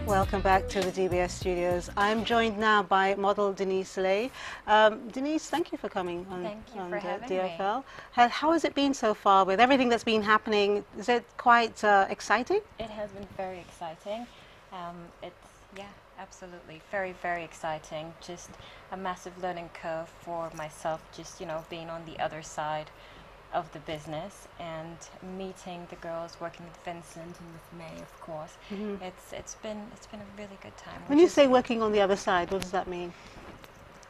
Welcome back to the DBS studios. I'm joined now by model Denise Lay. Denise, thank you for coming on, Thank you on for having DFL. me. How has it been so far with everything that's been happening? Is it quite exciting? It has been very exciting. Yeah, absolutely. Very, very exciting. Just a massive learning curve for myself, just, being on the other side of the business and meeting the girls, working with Vincent and with May, of course. It's been a really good time. When you say working on the other side, what does that mean?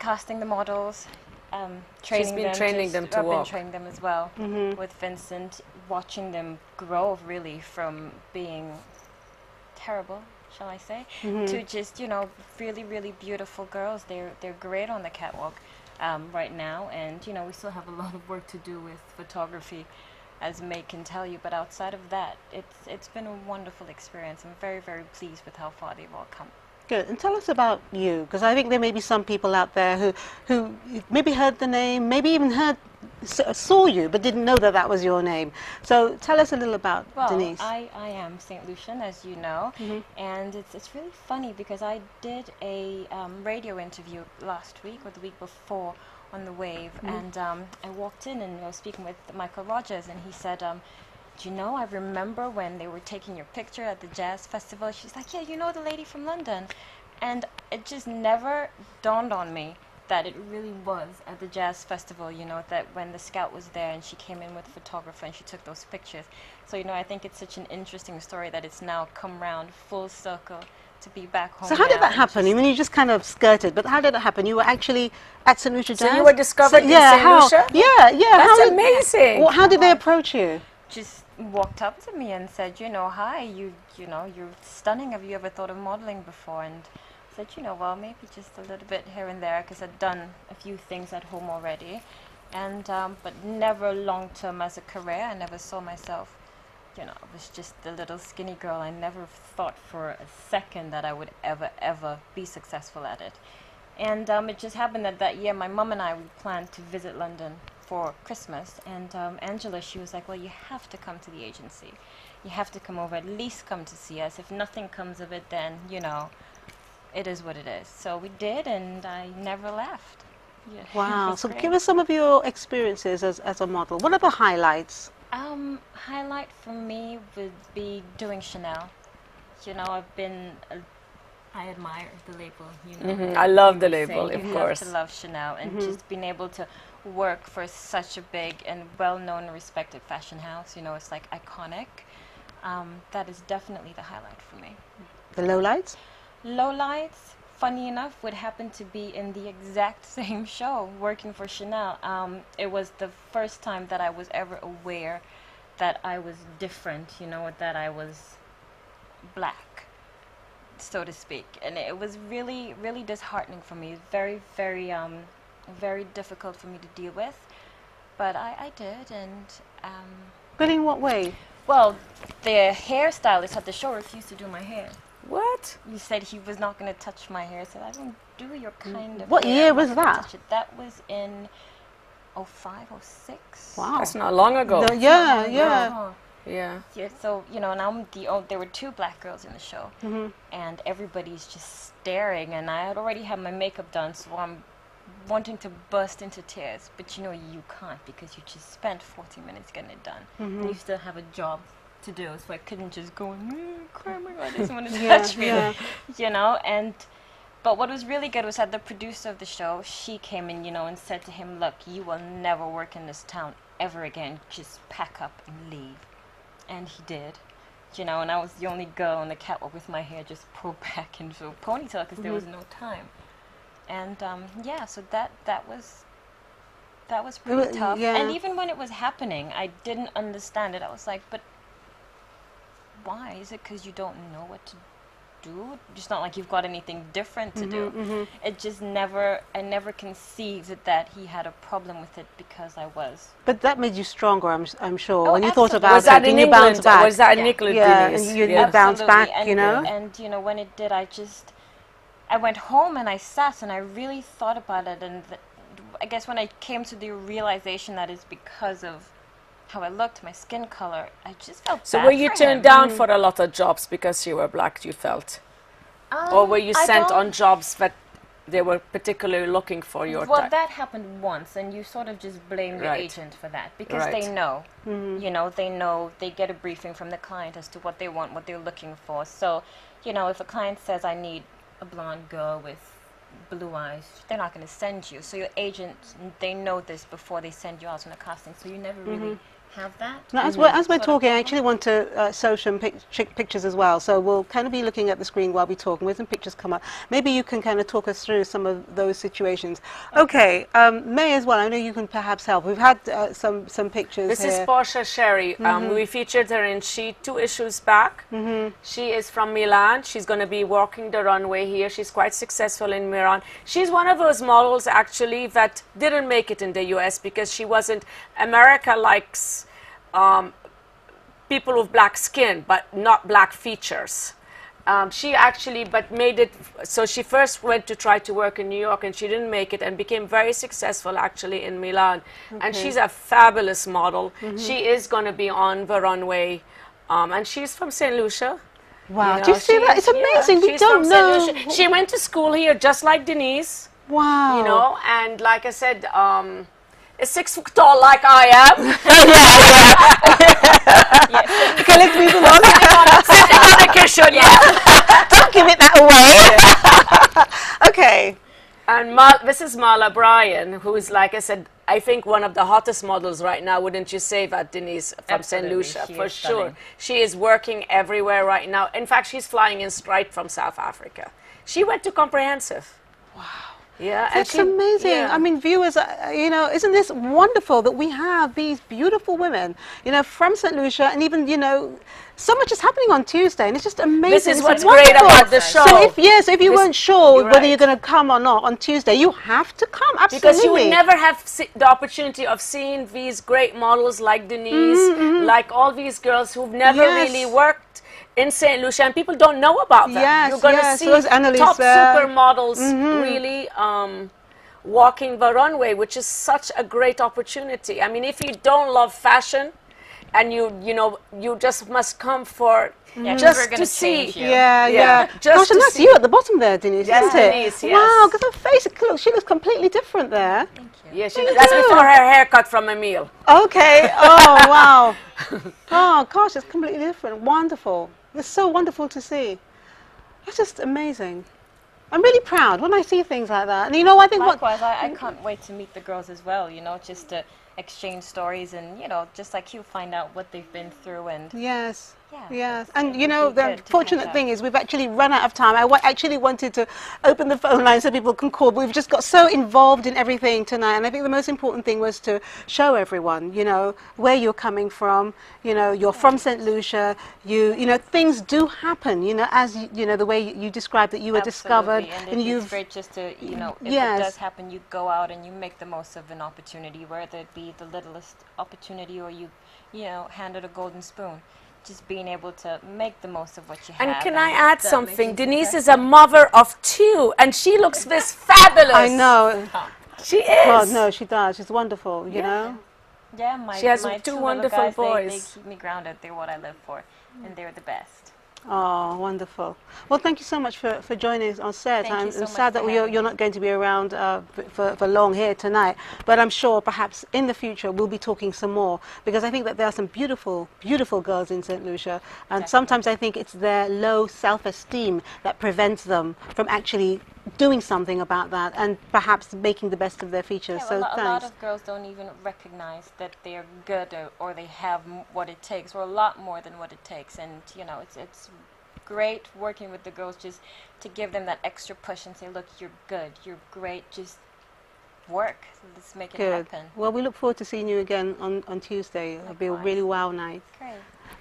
Casting the models, She's been training them to I've walk. been training them as well with Vincent, watching them grow really from being terrible, shall I say, to just really, really beautiful girls. They're great on the catwalk right now, and we still have a lot of work to do with photography, as May can tell you. But outside of that, it's been a wonderful experience. I'm very, very pleased with how far they've all come. Good. And tell us about you, because I think there may be some people out there who maybe heard the name, maybe even saw you, but didn't know that that was your name. So tell us a little about Denise. I am St Lucian, as you know, and it's really funny because I did a radio interview last week or the week before on the Wave, and I walked in and I was speaking with Michael Rogers, and he said, do you know, I remember when they were taking your picture at the jazz festival. She's like, yeah, you know the lady from London. And it just never dawned on me that it really was at the jazz festival, that when the scout was there and she came in with a photographer and she took those pictures. So, I think it's such an interesting story that it's now come round full circle to be back home. So how did that happen? I mean, you just kind of skirted, but how did it happen? You were actually at St Lucia Jazz? So you were discovered in St Lucia? Yeah. That's amazing. Well, how did they approach you? Just walked up to me and said, hi, you're stunning. Have you ever thought of modeling before? And I said, well, maybe just a little bit here and there, because I'd done a few things at home already, and but never long term as a career. I never saw myself, I was just the little skinny girl. I never thought for a second that I would ever be successful at it. And it just happened that year my mum and I, we planned to visit London for Christmas, and Angela, she was like, well, you have to come to the agency. You have to come over, at least come to see us. If nothing comes of it, then, it is what it is. So we did, and I never left. Yeah, wow. So great. give us some of your experiences as a model. What are the highlights? Highlight for me would be doing Chanel. I admire the label, I love the label, of you course. have to love Chanel, and just being able to work for such a big and well-known and respected fashion house, it's like iconic. That is definitely the highlight for me. The lowlights? Lowlights, funny enough, would happen to be in the exact same show, working for Chanel. It was the first time that I was ever aware that I was different, that I was black, so to speak. And it was really, really disheartening for me. Very, very, very difficult for me to deal with. But I did, and... But in what way? Well, the hairstylist at the show refused to do my hair. What? He said he was not going to touch my hair. I said, I don't do your kind of What hair. year I'm was not gonna that? touch it. That was in 05, 06. Wow. That's not long ago. Yeah. Yeah. Yeah, so, and I'm there were two black girls in the show, and everybody's just staring, and I had already had my makeup done, so I'm wanting to burst into tears, but you can't, because you just spent 40 minutes getting it done, and you still have a job to do, so I couldn't just go and cry, my God, doesn't want to touch me, and but what was really good was that the producer of the show, she came in, and said to him, look, you will never work in this town ever again, just pack up and leave. And he did, and I was the only girl on the catwalk with my hair just pulled back into a ponytail because there was no time. And so that was pretty tough. Yeah. And even when it was happening, I didn't understand it. I was like, but why? Is it because you don't know what to do? It's not like you've got anything different to do. It just I never conceived that he had a problem with it because I was. But that made you stronger, I'm sure. Oh, when you thought absolutely. about Was that it, in and you bounced England? back. Was that in England? Yeah, Denise? and you Yeah. bounced back, And when it did, I went home and I sat and I really thought about it, and I guess when I came to the realization that it's because of how I looked, my skin color, I just felt So bad were you for turned him. down for a lot of jobs because you were black, you felt? Or were you I sent don't- on jobs that they were particularly looking for your Well, type? that happened once, and you sort of just blame your Right. agent for that because they Right. know. You know, they know. They get a briefing from the client as to what they want, what they're looking for. So, you know, if a client says, "I need a blonde girl with blue eyes," they're not going to send you. So your agent, they know this before they send you out on a casting. So you never really have that. Now, as we're sort of talking, I problem. actually want to show some pictures as well. So we'll kind of be looking at the screen while we talk, and when some pictures come up, maybe you can kind of talk us through some of those situations. Okay, May as well. I know you can perhaps help. We've had some pictures This here. is Portia Sherry. We featured her in She 2 issues back. She is from Milan. She's going to be walking the runway here. She's quite successful in Milan. She's one of those models actually that didn't make it in the US because she wasn't. America likes people with black skin but not black features. She actually made it, so she first went to try to work in New York and she didn't make it and became very successful actually in Milan. And she's a fabulous model. She is going to be on the runway and she's from St Lucia. Wow, You do you know, see she that? is- It's amazing. We she's don't from St. know. Lucia. She went to school here just like Denise, Wow. you know, and like I said, is 6 foot tall like I am. Okay, let's move along. Sitting on the cushion, yeah. Don't give it that away. Okay. And this is Marla Bryan, who is, like I said, I think one of the hottest models right now. Wouldn't you say that, Denise, from St. Absolutely, Lucia? she For is sure. stunning. She is working everywhere right now. In fact, she's flying in straight from South Africa. She went to comprehensive. Wow. Yeah. and That's she- amazing. yeah. I mean, viewers, you know, isn't this wonderful that we have these beautiful women, you know, from St. Lucia, and even, you know, so much is happening on Tuesday, and it's just amazing. This is It's what's wonderful. great about the show. So if you This- weren't sure you're whether right. you're going to come or not on Tuesday, you have to come. Absolutely. Because you would never have the opportunity of seeing these great models like Denise, like all these girls who've never Yes. really worked in St. Lucia, and people don't know about them. Yes, You're going to yes. see So there's Annalise top there. supermodels really walking the runway, which is such a great opportunity. I mean, if you don't love fashion, and you just must come for Yeah, 'cause just we're to gonna see. change you. Yeah. Just Gosh, and to that's see. you at the bottom there, Denise, Yes, isn't it? Denise, yes. Wow, because her face, look, she looks completely different there. Thank you. Yeah, that's before her haircut from Emile. Okay. Oh, wow. Oh, gosh, it's completely different. Wonderful. It's so wonderful to see. It's just amazing. I'm really proud when I see things like that. And you know, I think what... Likewise, I can't wait to meet the girls as well, you know, just to exchange stories and, you know, just like you, find out what they've been through and Yes. Yeah, Yes, it's- and it you would know be the good to catch fortunate up. thing is we've actually run out of time. I actually wanted to open the phone line so people can call, but we've just got so involved in everything tonight. And I think the most important thing was to show everyone, you know, where you're coming from. You know, you're from St. Lucia. You know, things do happen. You know, as you know, the way you described that you were discovered, Absolutely, and it's you've great just to, you know, if Yes. it does happen, you go out and you make the most of an opportunity, whether it be the littlest opportunity or you know, handed a golden spoon. Just being able to make the most of what you have. And can I add that makes something? you Denise is successful. a mother of 2, and she looks this fabulous. I know. She is. God, no, she does. She's wonderful. You know. Yeah, my, She has my two little wonderful guys, boys. They keep me grounded. They're what I live for, and they're the best. Oh, wonderful. Well, thank you so much for joining us on set. Thank you I'm so much sad for that having you're me. not going to be around for long here tonight, but I'm sure perhaps in the future we'll be talking some more, because I think that there are some beautiful, beautiful girls in St. Lucia, and sometimes I think it's their low self-esteem that prevents them from actually doing something about that and perhaps making the best of their features. Yeah, So a lot thanks. of girls don't even recognize that they're good or they have what it takes, or a lot more than what it takes. And you know, it's great working with the girls just to give them that extra push and say, look, you're good, you're great, just work. Let's make it Good. happen. Well, we look forward to seeing you again on Tuesday. It'll be a Likewise. really wow night. Great.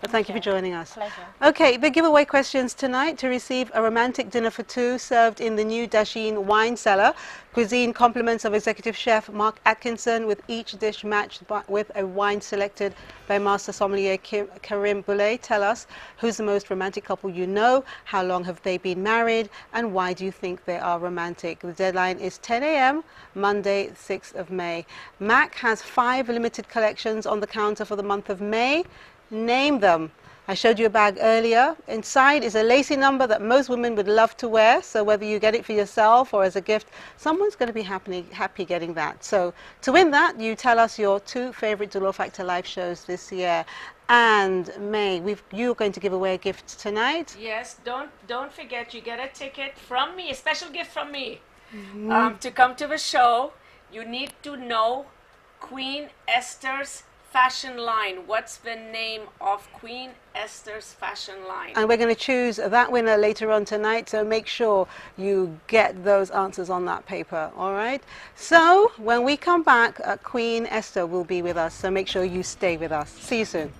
But thank you for joining us. Pleasure. Okay, the giveaway questions tonight: to receive a romantic dinner for 2 served in the new Dasheen wine cellar. Cuisine compliments of executive chef Mark Atkinson, with each dish matched with a wine selected by master sommelier Karim Boulay. Tell us, who's the most romantic couple you know? How long have they been married? And why do you think they are romantic? The deadline is 10 a.m. Monday, 6th of May. MAC has 5 limited collections on the counter for the month of May. Name them. I showed you a bag earlier. Inside is a lacy number that most women would love to wear. So whether you get it for yourself or as a gift, someone's going to be happy getting that. So to win that, you tell us your 2 favorite Dolor Factor live shows this year. And May, you're going to give away a gift tonight. Yes, don't forget, you get a ticket from me, a special gift from me, to come to the show. You need to know Queen Esther's fashion line. What's the name of Queen Esther's fashion line? And we're going to choose that winner later on tonight, so make sure you get those answers on that paper, all right? So when we come back, Queen Esther will be with us, so make sure you stay with us. See you soon.